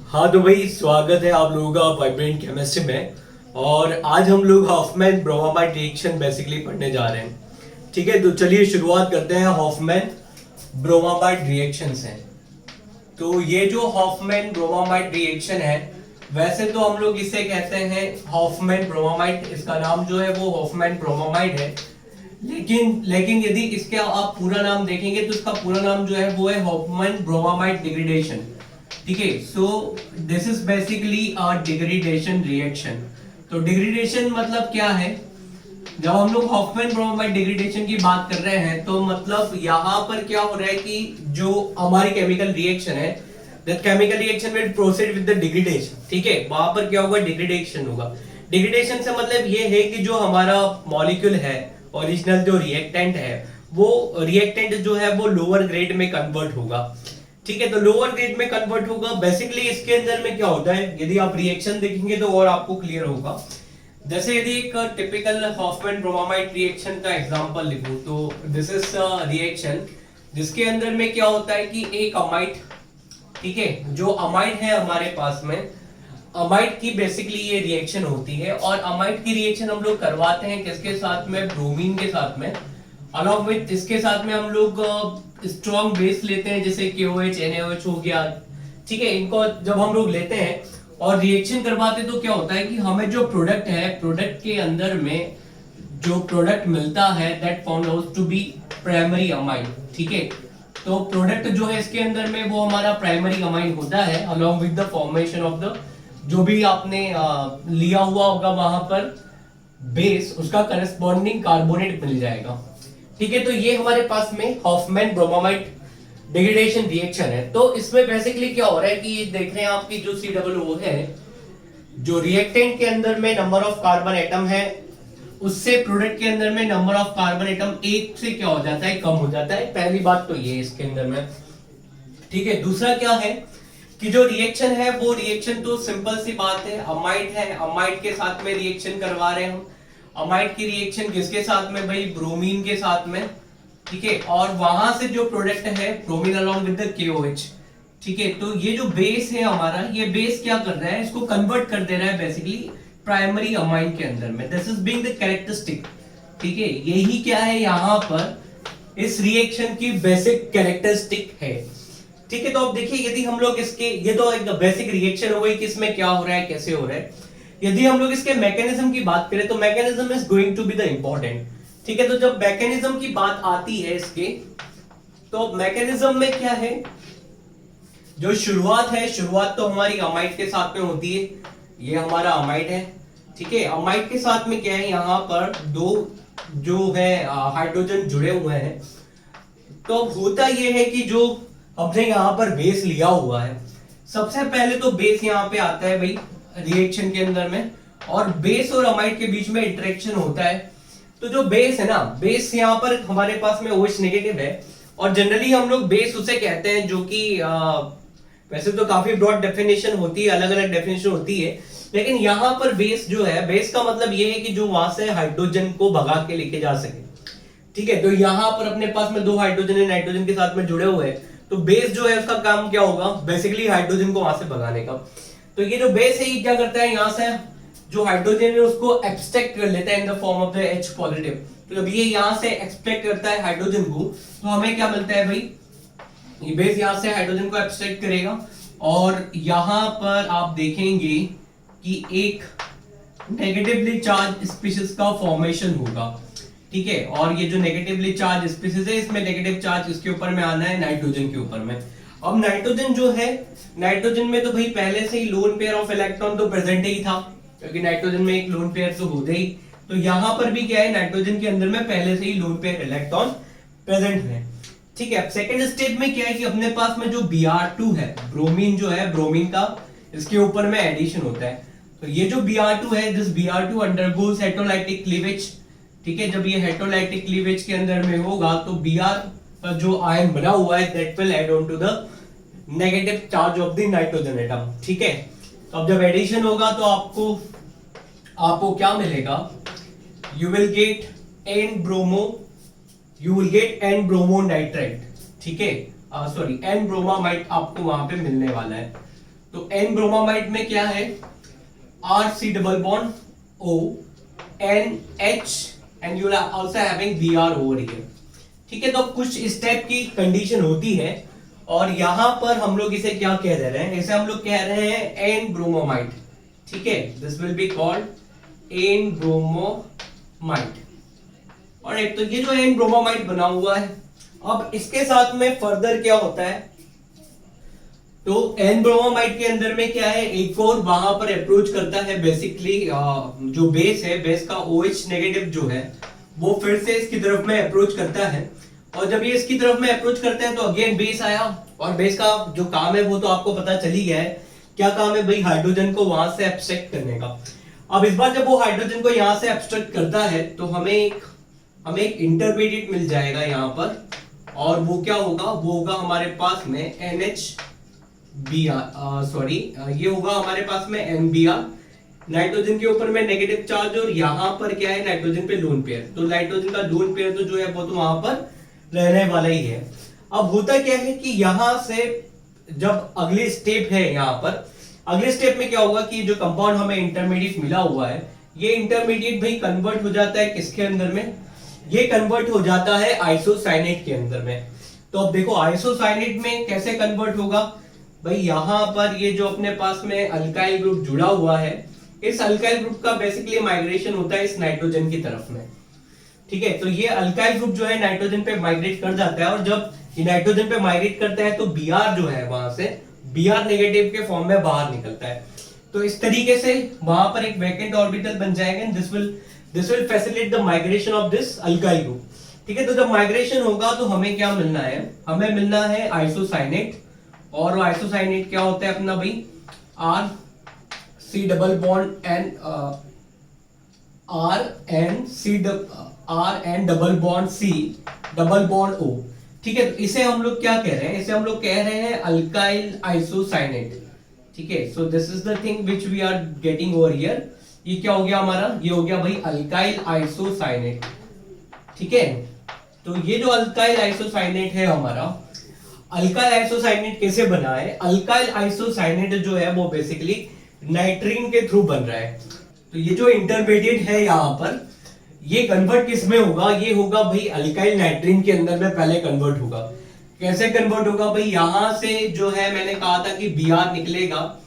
हाँ तो भाई स्वागत है आप लोगों का वाइब्रेंट केमिस्ट्री में। और आज हम लोग हॉफमैन ब्रोमामाइड रिएक्शन बेसिकली पढ़ने जा रहे हैं। ठीक है, तो चलिए शुरुआत करते हैं हॉफमैन ब्रोमामाइड रिएक्शन से। तो ये जो हॉफमैन ब्रोमामाइड रिएक्शन है, वैसे तो हम लोग इसे कहते हैं हॉफमैन ब्रोमामाइड, इसका नाम जो है वो हॉफमैन ब्रोमामाइड है। लेकिन यदि इसका आप पूरा नाम देखेंगे तो इसका पूरा नाम जो है वो है हॉफमैन ब्रोमामाइड डिग्रेडेशन। ठीक है, so this is basically a degradation reaction. तो डिग्रेडेशन मतलब क्या है? जब हम लोग हॉफमैन ब्रोमामाइड डिग्रेडेशन की बात कर रहे हैं तो मतलब यहाँ पर क्या हो रहा है कि जो हमारी केमिकल रिएक्शन है, that chemical reaction will proceed with the degradation. ठीक है, वहां पर क्या होगा? डिग्रेडेशन होगा। डिग्रेडेशन से मतलब ये है कि जो हमारा मॉलिक्यूल है, ओरिजिनल जो रिएक्टेंट है, वो रिएक्टेंट जो है वो लोअर ग्रेड में कन्वर्ट होगा। ठीक है, तो लोअर ग्रेड में कन्वर्ट होगा। बेसिकली इसके अंदर में क्या होता है, यदि आप रिएक्शन देखेंगे तो और आपको क्लियर होगा। जैसे यदि एक टिपिकल हॉफमैन ब्रोमामाइड रिएक्शन का एग्जांपल लिखूं तो दिस इज रिएक्शन जिसके अंदर में क्या होता है कि एक अमाइड, ठीक है, जो अमाइड है हमारे पास में, अमाइड की बेसिकली ये रिएक्शन होती है। और अमाइड की रिएक्शन हम लोग करवाते हैं किसके साथ में? ब्रोमीन के साथ में। अलॉन्ग विद इसके साथ में हम लोग स्ट्रॉन्ग बेस लेते हैं, जैसे KOH NaOH हो गया। ठीक है, इनको जब हम लोग लेते हैं और रिएक्शन करवाते तो क्या होता है कि हमें जो प्रोडक्ट है, प्रोडक्ट के अंदर में जो प्रोडक्ट मिलता है that found out to be primary amine. ठीक है, तो प्रोडक्ट जो है इसके अंदर में वो हमारा प्राइमरी अमाइन होता है along with the formation of the जो भी आपने लिया हुआ होगा वहां पर बेस, उसका करस्पॉन्डिंग कार्बोनेट मिल जाएगा। ठीक है, तो ये हमारे पास में हॉफमैन ब्रोमामाइड डिग्रेडेशन रिएक्शन है। तो इसमें बेसिकली क्या हो रहा है कि ये देख रहे हैं आपकी जो COO है, जो रिएक्टेंट के अंदर में नंबर ऑफ कार्बन एटम है, उससे प्रोडक्ट के अंदर में नंबर ऑफ कार्बन एटम एक से क्या हो जाता है? कम हो जाता है। पहली बात तो ये इसके अंदर में। ठीक है, दूसरा क्या है कि जो रिएक्शन है वो रिएक्शन तो सिंपल सी बात है, अमाइड है, अमाइड के साथ में रिएक्शन करवा रहे हैं हम। अमाइड की रिएक्शन किसके साथ में भाई? ब्रोमीन के साथ में। ठीक है, और वहां से जो प्रोडक्ट है bromine along with the KOH। ठीक है, तो ये जो बेस है हमारा, ये बेस क्या कर रहा है? इसको कन्वर्ट कर दे रहा है बेसिकली प्राइमरी अमाइन के अंदर में। This is being the characteristic. ठीक है, यही क्या है यहाँ पर इस रिएक्शन की बेसिक कैरेक्टरिस्टिक है। ठीक है, तो अब देखिए यदि हम लोग इसके, ये तो एक बेसिक रिएक्शन हो गई कि इसमें क्या हो रहा है, कैसे हो रहा है। यदि हम लोग इसके मैकेनिज्म की बात करें तो mechanism is going to be the important. ठीक है, तो जब मैकेनिज्म की बात आती है इसके, तो मैकेनिज्म में क्या है? जो शुरुआत है, शुरुआत तो हमारी अमाइड के साथ में होती है। ये हमारा अमाइड है। ठीक है, अमाइड के साथ में क्या है? यहाँ पर दो जो है हाइड्रोजन जुड़े हुए हैं। तो होता यह है कि जो हमने यहाँ पर बेस लिया हुआ है, सबसे पहले तो बेस यहाँ पे आता है भाई रिएक्शन के अंदर में, और बेस और अमाइड के बीच में इंटरेक्शन होता है। तो जो बेस है ना, बेस यहाँ पर हमारे पास में OH नेगेटिव है। और जनरली हम लोग बेस उसे कहते हैं जो कि वैसे तो काफी ब्रॉड डेफिनेशन होती है, अलग अलग डेफिनेशन होती है, लेकिन यहाँ पर बेस जो है, बेस का मतलब ये है कि जो वहां से हाइड्रोजन को भगा के लेके जा सके। ठीक है, तो यहाँ पर अपने पास में दो हाइड्रोजन नाइट्रोजन के साथ में जुड़े हुए हैं, तो बेस जो है उसका काम क्या होगा? बेसिकली हाइड्रोजन को वहां से भगाने का। तो ये जो बेस है ये क्या करता है? यहाँ से जो हाइड्रोजन है उसको एक्सट्रैक्ट कर लेता है in the form of the H positive. तो जब ये यहाँ से एक्सट्रैक्ट करता है हाइड्रोजन को, तो हमें क्या मिलता है भाई? ये बेस यहाँ से हाइड्रोजन को एक्सट्रैक्ट करेगा और यहाँ पर आप देखेंगे कि एक नेगेटिवली चार्ज स्पीशीज का फॉर्मेशन होगा। ठीक है, और ये जो नेगेटिवली चार्ज स्पीशीज है, इसमें नेगेटिव चार्ज इसके ऊपर में आना है नाइट्रोजन के ऊपर में। अब नाइट्रोजन जो है, नाइट्रोजन में तो भाई पहले से ही लोन पेयर ऑफ इलेक्ट्रॉन तो प्रेजेंट ही था, क्योंकि नाइट्रोजन में एक लोन पेयर तो होते ही। तो यहां पर भी क्या है? नाइट्रोजन के अंदर में पहले से ही लोन पेयर इलेक्ट्रॉन प्रेजेंट है। ठीक है, अब सेकंड स्टेज में क्या है कि अपने पास में जो Br2 है, ब्रोमीन जो है, ब्रोमीन का इसके ऊपर में एडिशन होता है। तो ये जो Br2 है, दिस Br2 अंडरगोस हेटेरोलाइटिक क्लीवेज। ठीक है, जब ये हेटेरोलाइटिक क्लीवेज के अंदर में होगा तो Br पर जो आयन बना हुआ है that will add on to the negative charge of the nitrogen atom. ठीक है, तो अब जब एडिशन होगा तो आपको क्या मिलेगा? You will get N bromo nitrite. ठीक है, सॉरी N ब्रोमामाइड आपको वहां पे मिलने वाला है। तो एन ब्रोमामाइड में क्या है, R C double bond O N H and you are also having B R over here. ठीक है, तो कुछ इस टाइप की कंडीशन होती है और यहां पर हम लोग इसे क्या कह दे रहे हैं, इसे हम लोग कह रहे हैं एन ब्रोमोमाइड। ठीक है, this will be called N bromamide. और एक तो ये जो एन ब्रोमोमाइड बना हुआ है, अब इसके साथ में फर्दर क्या होता है, तो एन ब्रोमोमाइड के अंदर में क्या है, एक और वहां पर अप्रोच करता है बेसिकली जो बेस है, बेस का OH नेगेटिव जो है वो फिर से इसकी तरफ में अप्रोच करता है। और जब ये इसकी तरफ में अप्रोच करते हैं तो अगेन बेस आया, और बेस का जो काम है वो तो आपको पता चल ही गया है, क्या काम है भाई, हाइड्रोजन को वहां से एब्स्ट्रैक्ट करने का। अब इस बार जब वो हाइड्रोजन को यहां से एब्स्ट्रैक्ट करता है तो हमें एक इंटरमीडिएट मिल जाएगा यहाँ पर, और वो क्या होगा, वो होगा हमारे पास में NHBr, सॉरी ये होगा हमारे पास में NBr, नाइट्रोजन के ऊपर में नेगेटिव चार्ज, और यहाँ पर क्या है, नाइट्रोजन पे लोन पेयर। तो नाइट्रोजन का लोन पेयर तो जो है वो तो वहां पर रहने वाला ही है। अब होता क्या है कि यहां से जब अगली स्टेप है, यहाँ पर अगले स्टेप में क्या होगा कि जो कंपाउंड हमें इंटरमीडिएट मिला हुआ है, ये इंटरमीडिएट भाई कन्वर्ट हो जाता है किसके अंदर में, ये कन्वर्ट हो जाता है आइसोसाइनेट के अंदर में। तो अब देखो आइसोसाइनेट में कैसे कन्वर्ट होगा भाई, यहां पर ये जो अपने पास में अल्काइल ग्रुप जुड़ा हुआ है, इस अल्काइल ग्रुप का बेसिकली माइग्रेशन होता है इस नाइट्रोजन की तरफ में। ठीक है, तो ये अल्काइल ग्रुप जो है नाइट्रोजन पे माइग्रेट कर जाता है, और जब ये नाइट्रोजन पे माइग्रेट करता है तो Br जो है वहां से Br नेगेटिव के फॉर्म में बाहर निकलता है। तो इस तरीके से वहां पर एक वैकेंट ऑर्बिटल बन जाएगा, this will facilitate the migration of this alkyl group. ठीक है, तो जब माइग्रेशन होगा तो हमें क्या मिलना है, हमें मिलना है आइसोसाइनेट, और आइसोसाइनेट क्या होता है अपना भाई, R C double bond N R N double bond C double bond O. ठीक है, तो इसे हम लोग क्या कह रहे हैं, इसे हम लोग कह रहे हैं अल्काइल आइसोसाइनेट। ठीक है, so this is the thing which we are getting over here. ये क्या हो गया हमारा, ये हो गया भाई अल्काइल आइसोसाइनेट। ठीक है, तो ये जो अल्काइल आइसोसाइनेट है हमारा, अल्काइल आइसोसाइनेट कैसे बना है, अल्काइल आइसोसाइनेट जो है वो बेसिकली नाइट्रीन के थ्रू बन रहा है। तो ये जो इंटरमीडिएट है यहाँ पर, ये कन्वर्ट किस में होगा, ये होगा भाई अल्काइल नाइट्रीन के अंदर में पहले कन्वर्ट होगा। कैसे कन्वर्ट होगा भाई, यहां से जो है मैंने कहा था कि Br निकलेगा,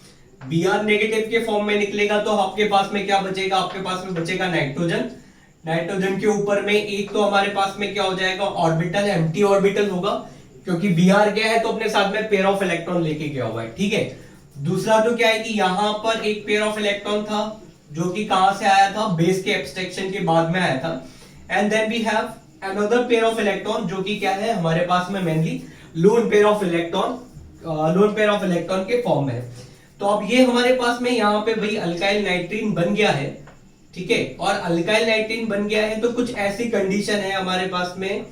Br नेगेटिव के फॉर्म में निकलेगा, तो आपके पास में क्या बचेगा, आपके पास में बचेगा नाइट्रोजन। नाइट्रोजन के ऊपर में एक तो हमारे पास में क्या हो जाएगा, ऑर्बिटल, एम्प्टी ऑर्बिटल होगा, क्योंकि Br क्या है तो अपने साथ में पेयर ऑफ इलेक्ट्रॉन लेके गया हुआ है। ठीक है, दूसरा तो क्या है कि यहां पर एक पेयर ऑफ इलेक्ट्रॉन था जो कि कहां से आया था, बेस के एब्स्ट्रैक्शन के बाद में आया था, and then we have another pair of electron जो कि क्या है हमारे पास में mainly lone pair of electron के फॉर्म में है। तो अब ये हमारे पास में यहाँ पे भाई अल्काइल नाइट्रीन बन गया है। ठीक है, और अल्काइल नाइट्रीन बन गया है तो कुछ ऐसी कंडीशन है हमारे पास में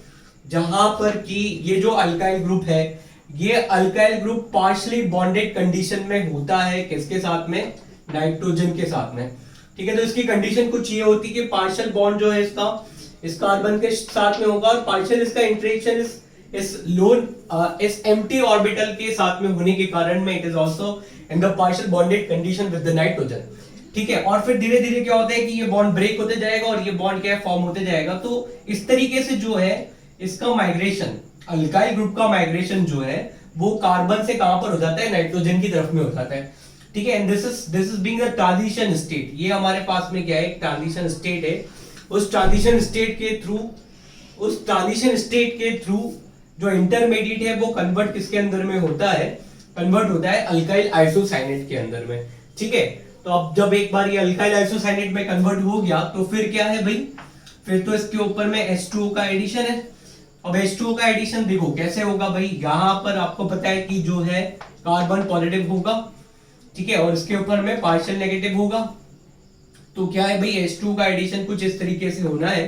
जहां पर कि ये जो अल्काइल ग्रुप है, ये alkyl group partially bonded condition में होता है, किसके साथ में, नाइट्रोजन के साथ में। ठीक है, तो इसकी कंडीशन कुछ ये होती है कि पार्शियल बॉन्ड जो है इसका इस कार्बन के साथ में होगा, और पार्शियल इसका इंटरेक्शन इस एम्प्टी ऑर्बिटल के साथ में होने के कारण में it is also in the partial bonded condition with the nitrogen. ठीक है, और फिर धीरे धीरे क्या होता है कि ये बॉन्ड ब्रेक होते जाएगा और ये बॉन्ड क्या फॉर्म होते जाएगा। तो इस तरीके से जो है इसका माइग्रेशन, अल्काइल ग्रुप का माइग्रेशन जो है वो कार्बन से कहां पर हो जाता है, नाइट्रोजन की तरफ में हो जाता है। ठीक है, and this is being the transition state. ये हमारे पास में क्या है, एक ट्रांजिशन स्टेट है। उस ट्रांजिशन स्टेट के थ्रू जो इंटरमीडिएट है वो कन्वर्ट किसके अंदर में होता है, कन्वर्ट होता है अल्काइल आइसोसाइनेट के अंदर में। ठीक है, तो अब जब एक बार ये अल्काइल आइसोसाइनेट में कन्वर्ट हो गया तो फिर क्या है भाई, फिर तो इसके ऊपर में H2O का एडिशन है। अब H2O का एडिशन देखो कैसे होगा भाई, यहां पर आपको पता है कि जो है कार्बन पॉजिटिव होगा। ठीक है, और इसके ऊपर में पार्शियल नेगेटिव होगा। तो क्या है भाई, H2O का एडिशन कुछ इस तरीके से होना है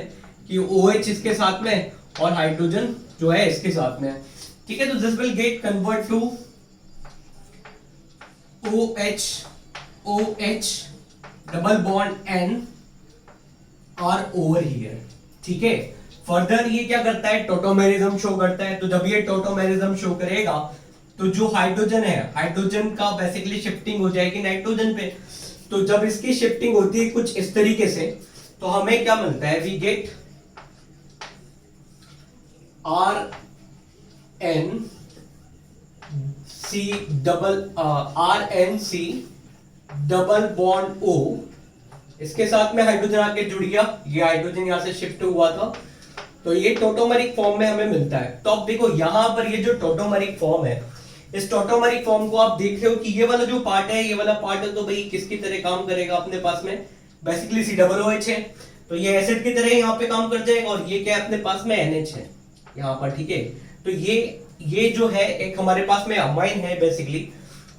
कि OH इसके साथ में और हाइड्रोजन जो है इसके साथ में। ठीक है, तो this will get convert to OH double bond N R over here. ठीक है, फर्दर ये क्या करता है, टोटोमेरिज्म शो करता है। तो जब ये टोटोमेरिज्म शो करेगा तो जो हाइड्रोजन है, हाइड्रोजन का बेसिकली शिफ्टिंग हो जाएगी नाइट्रोजन पे। तो जब इसकी शिफ्टिंग होती है कुछ इस तरीके से, तो हमें क्या मिलता है, we get R N C double bond O, इसके साथ में हाइड्रोजन आके जुड़ गया, ये हाइड्रोजन यहां से शिफ्ट हुआ था, तो ये टोटोमरिक फॉर्म में हमें मिलता है। तो अब देखो यहां पर ये जो टोटोमरिक फॉर्म है, इस टोटोमरिक फॉर्म को आप देख रहे हो कि ये वाला जो पार्ट है, ये वाला पार्ट है, तो भाई किसकी तरह काम करेगा अपने पास में, बेसिकली COOH है, तो ये एसिड की तरह यहाँ पे काम कर जाएगा। और ये क्या है अपने पास में NH है यहाँ पर, ठीक है। तो ये जो है एक हमारे पास में अमाइन है, बेसिकली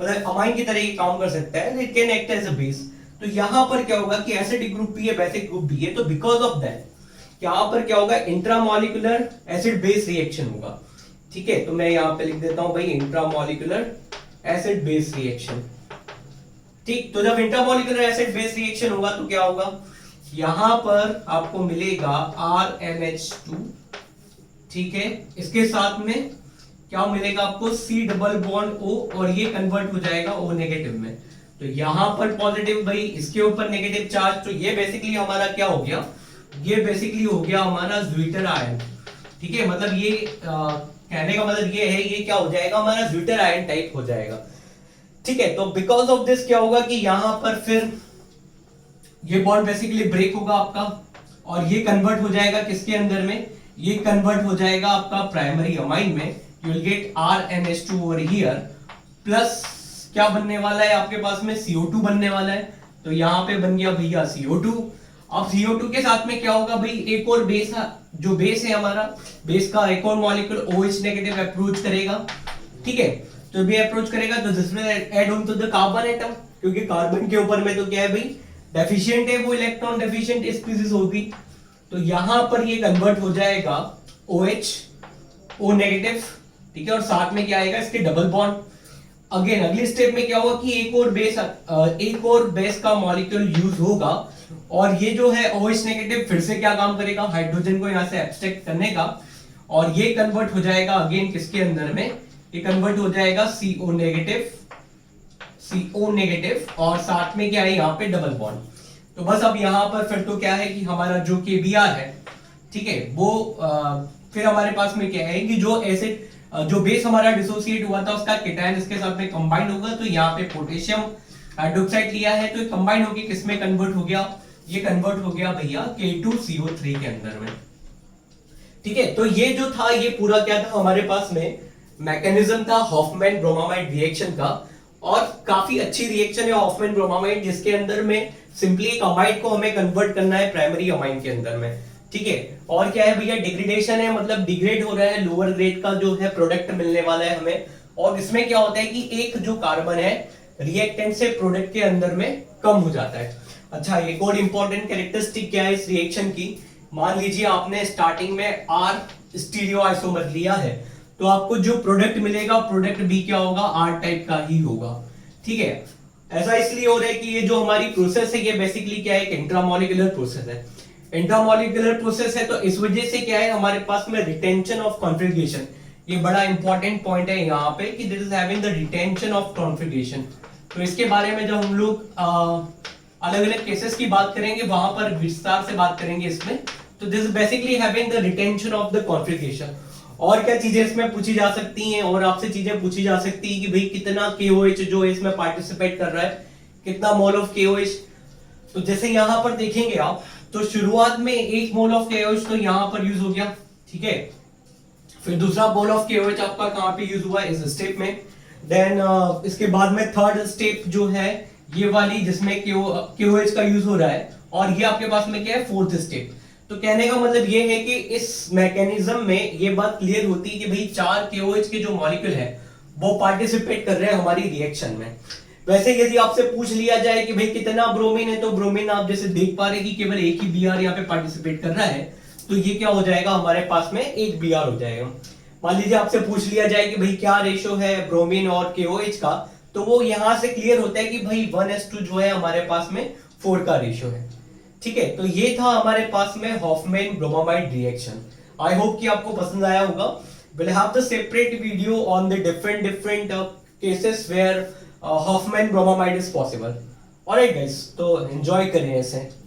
मतलब अमाइन की तरह ये काम कर सकता है, it can act as a base. तो यहाँ पर क्या होगा कि एसिडिक ग्रुप भी है, बेसिक ग्रुप भी है, तो बिकॉज ऑफ दैट यहाँ पर क्या होगा, इंट्रामॉलिक्यूलर एसिड बेस रिएक्शन होगा, ठीक है। तो मैं यहाँ पे लिख देता हूं भाई इंट्रामॉलिक्यूलर एसिड बेस रिएक्शन, ठीक। तो जब इंट्रामॉलिक्यूलर एसिड बेस रिएक्शन होगा तो क्या होगा, यहां पर आपको मिलेगा RNH2, ठीक है। इसके साथ में क्या मिलेगा आपको, C डबल बॉन्ड O, और ये कन्वर्ट हो जाएगा O नेगेटिव में। तो यहां पर पॉजिटिव भाई, इसके ऊपर नेगेटिव चार्ज, तो ये बेसिकली हमारा क्या हो गया, ये बेसिकली हो गया हमारा ज्विटर आयन, ठीक है। मतलब ये कहने का मतलब ये है, ये क्या हो जाएगा हमारा ज्विटर आयन टाइप हो जाएगा, ठीक है। तो बिकॉज ऑफ दिस क्या होगा कि यहां पर फिर ये बॉन्ड बेसिकली ब्रेक होगा आपका, और ये कन्वर्ट हो जाएगा किसके अंदर में, ये कन्वर्ट हो जाएगा आपका प्राइमरी अमाइन में। You will get RNH2 over here, plus क्या बनने वाला है आपके पास में, CO2 बनने वाला है। तो यहाँ पे बन गया भैया CO2। अब CO2 के साथ में क्या होगा भाई, एक और बेस, जो बेस है हमारा, बेस का एक और मॉलिक्यूल OH नेगेटिव अप्रोच करेगा, ठीक है। तो भी अप्रोच करेगा तो this will add on to the carbon atom, क्योंकि कार्बन के ऊपर में तो क्या है भाई, डेफिशिएंट है, वो इलेक्ट्रॉन डेफिशिएंट स्पीसीज होगी। तो यहां पर ये कन्वर्ट हो जाएगा OH O नेगेटिव, ठीक है। और साथ में क्या आएगा, इसके डबल बॉन्ड। अगेन अगली स्टेप में क्या होगा कि एक और बेस का मॉलिक्यूल यूज होगा, और ये जो है OH नेगेटिव फिर से क्या काम करेगा, हाइड्रोजन को यहां से एब्स्ट्रैक्ट करने का, और ये कन्वर्ट हो जाएगा अगेन किसके अंदर में, ये कन्वर्ट हो जाएगा CO नेगेटिव, और साथ में क्या है यहाँ पे डबल बॉन्ड। तो बस अब यहाँ पर फिर तो क्या है कि हमारा जो KBr है, ठीक है, वो फिर हमारे पास में क्या है कि जो एसिड, जो बेस हमारा डिसोसिएट हुआ था उसका केटायन इसके साथ में कंबाइन होगा। तो यहाँ पे पोटेशियम हाइड्रोक्साइड लिया है, तो कंबाइन होके किसमें कन्वर्ट हो गया, ये कन्वर्ट हो गया भैया K2CO3 के अंदर में, ठीक है। तो ये जो था, ये पूरा क्या था हमारे पास में, मैकेनिज्म था हॉफमैन ब्रोमामाइड रिएक्शन का। और काफी अच्छी रिएक्शन है हॉफमैन ब्रोमामाइड, जिसके अंदर में सिंपली एक अमाइड को हमें कन्वर्ट करना है प्राइमरी अमाइन के अंदर में, ठीक है। और क्या है भैया, डिग्रेडेशन है, मतलब डिग्रेड हो रहा है, लोअर ग्रेड का जो है प्रोडक्ट मिलने वाला है हमें। और इसमें क्या होता है कि एक जो कार्बन है रिएक्टेंट से प्रोडक्ट के अंदर में कम हो जाता है। अच्छा, एक और इंपॉर्टेंट कैरेक्टरिस्टिक क्या है इस रिएक्शन की, मान लीजिए आपने स्टार्टिंग में R स्टीरियो आइसोमर लिया है, तो आपको जो प्रोडक्ट मिलेगा, प्रोडक्ट भी क्या होगा, R टाइप का ही होगा, ठीक है। ऐसा इसलिए हो रहा है कि ये जो हमारी प्रोसेस है, ये बेसिकली क्या है, एक इंट्रामॉलिक्यूलर प्रोसेस है। इंट्रामॉलिक्यूलर प्रोसेस है, तो इस वजह से क्या है हमारे पास में रिटेंशन ऑफ कॉन्फ़िगरेशन, ये बड़ा इंपॉर्टेंट पॉइंट है यहाँ पे कि this is having the retention of configuration. तो इसके बारे में जब हम लोग अलग अलग केसेस की बात करेंगे, वहां पर विस्तार से बात करेंगे इसमें। तो this basically having the retention of the configuration. और क्या चीजें इसमें पूछी जा सकती हैं, और आपसे चीजें पूछी जा सकती है कि भाई कितना KOH जो है इसमें पार्टिसिपेट कर रहा है, कितना मोल ऑफ KOH। तो जैसे यहां पर देखेंगे आप, तो शुरुआत में 1 मोल ऑफ KOH तो यहां पर यूज हो गया, ठीक है। फिर दूसरा मोल ऑफ KOH आपका कहां पे यूज हुआ, इस स्टेप में। देन इसके बाद में थर्ड स्टेप जो है ये वाली, जिसमें KOH का यूज हो रहा है, और ये आपके पास में क्या है, फोर्थ स्टेप। तो कहने का मतलब ये है कि इस मैकेनिज्म में ये बात क्लियर होती है कि भाई 4 KOH के जो मॉलिक्यूल है वो पार्टिसिपेट कर रहे हैं हमारी रिएक्शन में। वैसे यदि आपसे पूछ लिया जाए कि भाई कितना ब्रोमीन है, तो ब्रोमीन आप जैसे देख पा रहे हैं कि केवल एक ही Br यहाँ पे पार्टिसिपेट कर रहा है, तो ये क्या हो जाएगा हमारे पास में, एक Br हो जाएगा। मान लीजिए आपसे पूछ लिया जाए कि भाई क्या रेशो है ब्रोमीन और KOH का, तो वो यहां से क्लियर होता है कि भाई 1:2 जो है हमारे पास में 4 का रेशो है, ठीक है। तो ये था हमारे पास में Hofmann bromamide reaction. I hope कि आपको पसंद आया होगा। we'll have the separate video on the different cases where Hoffman bromamide is possible. Alright guys, तो enjoy करें ऐसे.